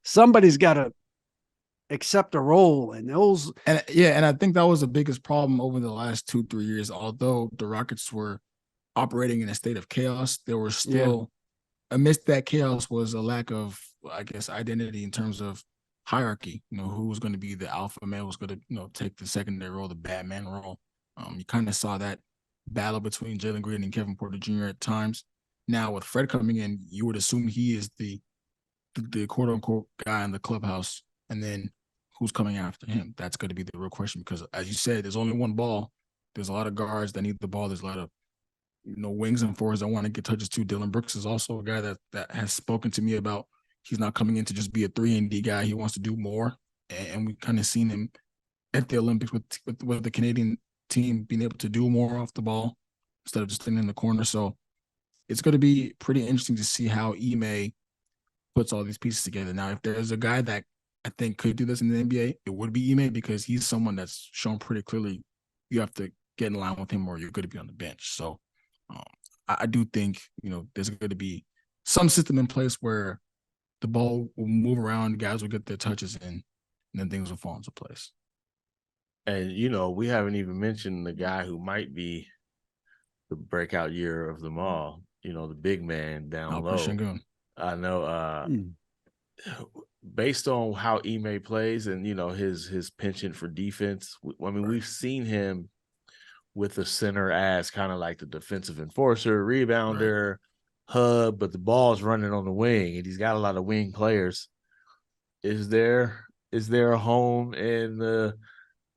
somebody's got to accept a role, and those. And I think that was the biggest problem over the last 2-3 years. Although the Rockets were operating in a state of chaos, there were Yeah, still amidst that chaos was a lack of, I guess, identity in terms of hierarchy. Who was going to be the alpha male, was going to take the secondary role, the Batman role. You kind of saw that battle between Jalen Green and Kevin Porter Jr. at times. Now with Fred coming in, you would assume he is the quote unquote guy in the clubhouse, and then who's coming after him? That's going to be the real question because, as you said, there's only one ball. There's a lot of guards that need the ball. There's a lot of wings and fours that want to get touches too. Dylan Brooks is also a guy that has spoken to me about he's not coming in to just be a 3-and-D guy. He wants to do more, and we kind of seen him at the Olympics with the Canadian team being able to do more off the ball instead of just sitting in the corner. So it's going to be pretty interesting to see how Ime puts all these pieces together. Now, if there's a guy that I think could do this in the NBA, it would be Ime because he's someone that's shown pretty clearly you have to get in line with him or you're going to be on the bench. So um, I do think, there's going to be some system in place where the ball will move around, guys will get their touches in, and then things will fall into place. And, we haven't even mentioned the guy who might be the breakout year of them all, the big man down low. Sengun. I know based on how Ime plays and, his penchant for defense, we've seen him with the center as kind of like the defensive enforcer, rebounder, hub, but the ball's running on the wing, and he's got a lot of wing players. Is there a home in the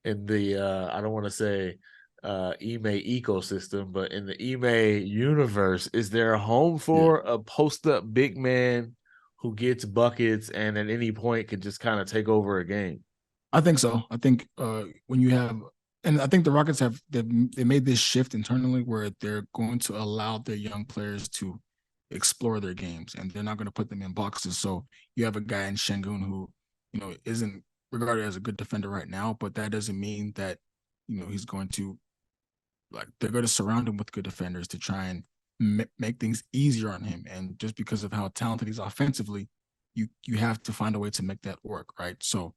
I don't want to say Ime ecosystem, but in the Ime universe, is there a home for a post-up big man who gets buckets and at any point could just kind of take over a game? I think so. I think when you have, and I think the Rockets they made this shift internally where they're going to allow their young players to explore their games, and they're not going to put them in boxes. So you have a guy in Sengun who, isn't regarded as a good defender right now, but that doesn't mean that, he's going to, they're going to surround him with good defenders to try and make things easier on him. And just because of how talented he's offensively, you have to find a way to make that work, right? So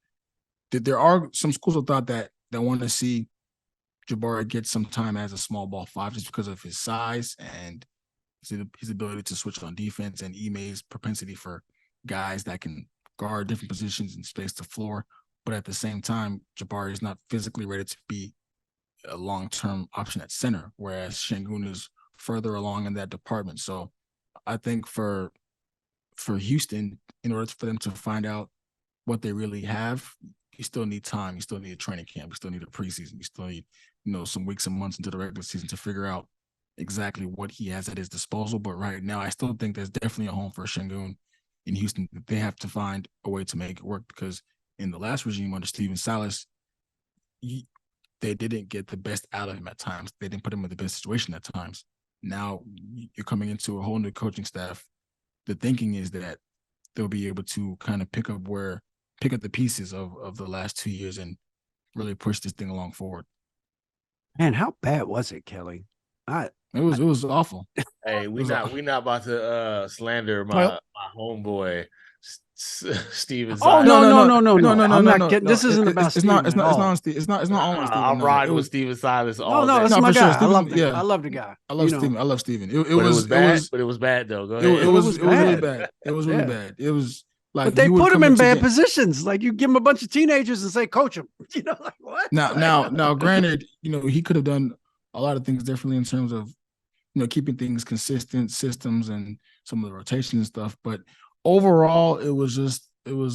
there are some schools of thought that want to see Jabari get some time as a small ball five just because of his size and his ability to switch on defense and Ime's propensity for guys that can guard different positions and space the floor. But at the same time, Jabari is not physically ready to be a long-term option at center, whereas Sengun is further along in that department. So I think for Houston, in order for them to find out what they really have, you still need time. You still need a training camp. You still need a preseason. You still need, some weeks and months into the regular season to figure out exactly what he has at his disposal. But right now, I still think there's definitely a home for Sengun in Houston. They have to find a way to make it work because in the last regime under Steven Silas, they didn't get the best out of him at times. They didn't put him in the best situation at times. Now you're coming into a whole new coaching staff. The thinking is that they'll be able to kind of pick up the pieces of the last 2 years and really push this thing along forward. Man, how bad was it, Kelly? It was awful. Hey, we not about to slander my homeboy Steven Silas. No. I'm not getting. This isn't about Steven. It's not on Steven. It's not on Steven. I'm riding with Steven Silas all day. It's my guy. Sure. I love the guy. I love Steven. I love Steven. It was bad, but it was bad though. Go ahead. It was really bad. It was really bad. It was like, but they put him in bad positions. Like you give him a bunch of teenagers and say, "Coach him." Like what? Now, granted, he could have done a lot of things differently in terms of, keeping things consistent, systems, and some of the rotation and stuff. But overall, it was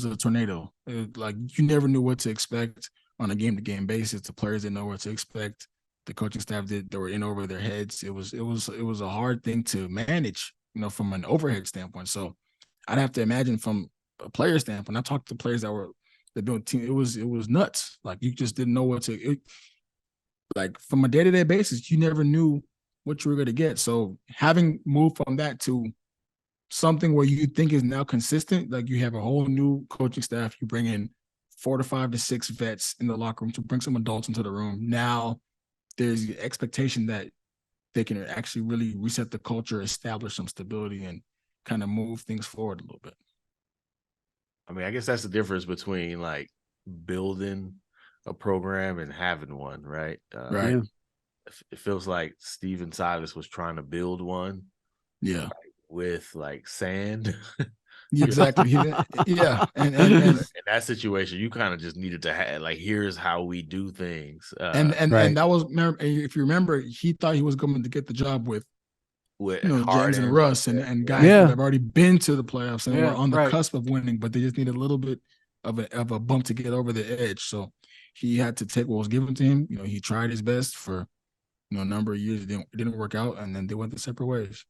a tornado. You never knew what to expect on a game-to-game basis. The players didn't know what to expect. The coaching staff they were in over their heads. It was a hard thing to manage, from an overhead standpoint. So I'd have to imagine from a player standpoint. I talked to players that doing team. It was nuts. Like you just didn't know what to. From a day-to-day basis, you never knew what you were going to get. So having moved from that to something where you think is now consistent, like you have a whole new coaching staff, you bring in 4 to 5 to 6 vets in the locker room to bring some adults into the room. Now there's the expectation that they can actually really reset the culture, establish some stability, and kind of move things forward a little bit. I mean, I guess that's the difference between like building a program and having one, right? Right. Yeah. It feels like Steven Silas was trying to build one Yeah. with like sand. Exactly. Yeah. In And that situation, you kind of just needed to have like, here's how we do things. and that was, if you remember, he thought he was going to get the job with With James and Harden, Russ and guys Yeah. that have already been to the playoffs and Yeah, were on the right. cusp of winning, but they just need a little bit of a bump to get over the edge. So he had to take what was given to him. He tried his best for a number of years. It didn't work out, and then they went their separate ways.